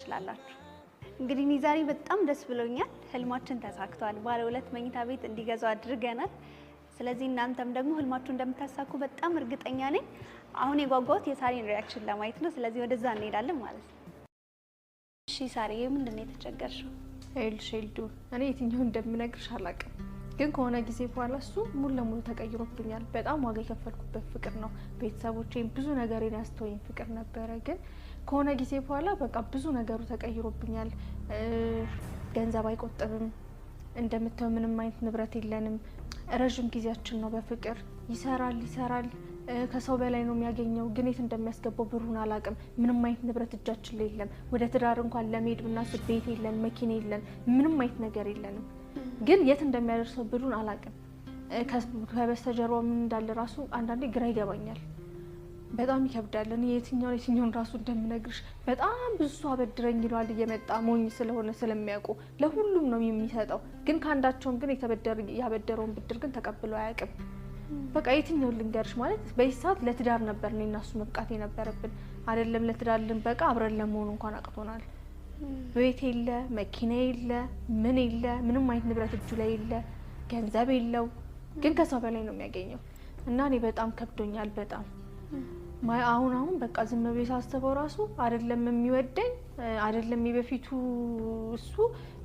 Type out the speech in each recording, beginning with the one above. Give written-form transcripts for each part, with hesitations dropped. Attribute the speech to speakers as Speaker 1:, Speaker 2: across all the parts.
Speaker 1: ትችላላችሁ። እንግዲህ እኔ ዛሬ በጣም ደስ ብሎኛል። ህልማችን ተሳክቷል። ባለ 2 መኝታ ቤት እንዲገዙ አድርገናል። ስለዚህ እናንተም ደግሞ ህልማችሁ እንደምታሳኩ በጣም እርግጠኛ ነኝ። አሁን የጓጓሁት የሳሪን ሪአክሽን ለማየት ነው። ስለዚህ ወደዛ እንሄዳለን ማለት ነው። እሺ ሳሪ፣ ምንድነው የተቸገርሽው?
Speaker 2: ኤልሼልዱ እኔ የትኛው እንደምነግርሽ አላውቅም፣ ግን ከሆነ ጊዜ በኋላ እሱ ሙሉ ለሙሉ ተቀይሮብኛል። በጣም ዋጋ የከፈልኩበት ፍቅር ነው። ቤተሰቦቼን ብዙ ነገሬን ያስተወኝ ፍቅር ነበረ፣ ግን ከሆነ ጊዜ በኋላ በቃ ብዙ ነገሩ ተቀይሮብኛል። ገንዘብ አይቆጥብም፣ እንደምታዩ ምንም አይነት ንብረት የለንም። ረጅም ጊዜያችን ነው በፍቅር ይሰራል፣ ከሰው በላይ ነው የሚያገኘው፣ ግን የት እንደሚያስገባው ብሩን አላውቅም። ምንም አይነት ንብረት እጃችን ላይ የለም። ወደ ትዳር እንኳን ለመሄድ ብናስብ ቤት የለን፣ መኪና የለን፣ ምንም አይነት ነገር የለንም። ግን የት እንደሚያደርሰው ብሩን አላውቅም። ከበስተጀርባው ምን እንዳለ ራሱ አንዳንዴ ግራ ይገባኛል። በጣም ይከብዳል። እኔ የትኛውን ራሱ እንደምነግርሽ በጣም ብዙ ሰው አበድረኝ ይሏል እየመጣ ሞኝ ስለሆነ ስለሚያውቁ ለሁሉም ነው የሚሰጠው። ግን ከአንዳቸውም ግን ያበደረውን ብድር ግን ተቀብሎ አያውቅም። በቃ የትኛውን ልንገርሽ ማለት በዚህ ሰዓት ለትዳር ነበር እኔ እና እሱ መብቃት የነበረብን። አይደለም ለትዳር ልንበቃ አብረን ለመሆኑ እንኳን አቅቶናል። ቤት የለ፣ መኪና የለ፣ ምን የለ፣ ምንም አይነት ንብረት እጁ ላይ የለ፣ ገንዘብ የለው፣ ግን ከሰው በላይ ነው የሚያገኘው እና እኔ በጣም ከብዶኛል። በጣም አሁን በቃ ዝም ብዬ ሳስበው ራሱ አይደለም የሚወደኝ አይደለም የበፊቱ እሱ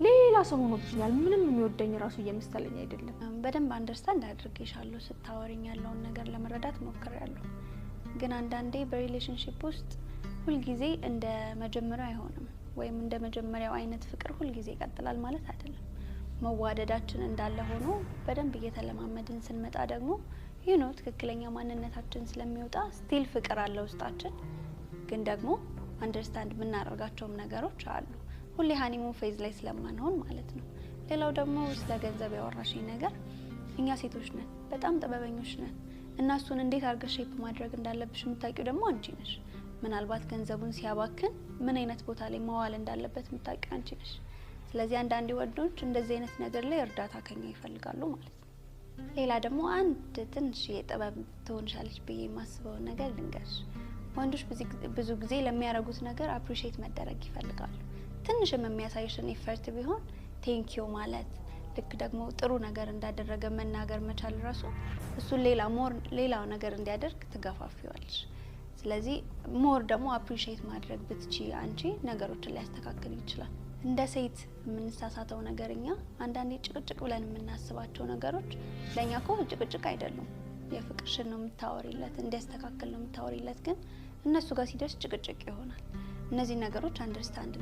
Speaker 2: ሌላ ሰው ሆኖብኛል። ምንም የሚወደኝ ራሱ እየመሰለኝ አይደለም።
Speaker 1: በደንብ አንደርስታንድ አድርጌሻለሁ። ስታወሪኝ ያለውን ነገር ለመረዳት ሞክሬያለሁ። ግን አንዳንዴ በሪሌሽንሺፕ ውስጥ ሁልጊዜ እንደ መጀመሪያው አይሆንም፣ ወይም እንደ መጀመሪያው አይነት ፍቅር ሁልጊዜ ይቀጥላል ማለት አይደለም። መዋደዳችን እንዳለ ሆኖ በደንብ እየተለማመድን ስንመጣ ደግሞ ትክክለኛ ማንነታችን ስለሚወጣ ስቲል ፍቅር አለ ውስጣችን። ግን ደግሞ አንደርስታንድ የምናደርጋቸውም ነገሮች አሉ፣ ሁሌ ሃኒሙን ፌዝ ላይ ስለማንሆን ማለት ነው። ሌላው ደግሞ ስለ ገንዘብ ያወራሽኝ ነገር፣ እኛ ሴቶች ነን፣ በጣም ጥበበኞች ነን እና እሱን እንዴት አድርገሽ ሼፕ ማድረግ እንዳለብሽ የምታውቂው ደግሞ አንቺ ነሽ። ምናልባት ገንዘቡን ሲያባክን ምን አይነት ቦታ ላይ መዋል እንዳለበት የምታውቂው አንቺ ነሽ። ስለዚህ አንዳንድ ወንዶች እንደዚህ አይነት ነገር ላይ እርዳታ ከኛ ይፈልጋሉ ማለት ነው። ሌላ ደግሞ አንድ ትንሽ የጥበብ ትሆንሻለች ብዬ የማስበው ነገር ልንገርሽ። ወንዶች ብዙ ጊዜ ለሚያደርጉት ነገር አፕሪሺየት መደረግ ይፈልጋሉ። ትንሽም የሚያሳይሽን ኢፈርት ቢሆን ቴንኪዩ ማለት፣ ልክ ደግሞ ጥሩ ነገር እንዳደረገ መናገር መቻል ራሱ እሱን ሌላው ነገር እንዲያደርግ ትገፋፊዋለሽ። ስለዚህ ሞር ደግሞ አፕሪሺየት ማድረግ ብትቺ አንቺ ነገሮችን ሊያስተካክል ይችላል። እንደ ሴት የምንሳሳተው ነገርኛ አንዳንዴ ጭቅጭቅ ብለን የምናስባቸው ነገሮች ለኛ እኮ ጭቅጭቅ አይደሉም። የፍቅርሽን ነው የምታወሪለት፣ እንዲያስተካክል ነው የምታወሪለት፣ ግን እነሱ ጋር ሲደርስ ጭቅጭቅ ይሆናል። እነዚህ ነገሮች አንደርስታንድ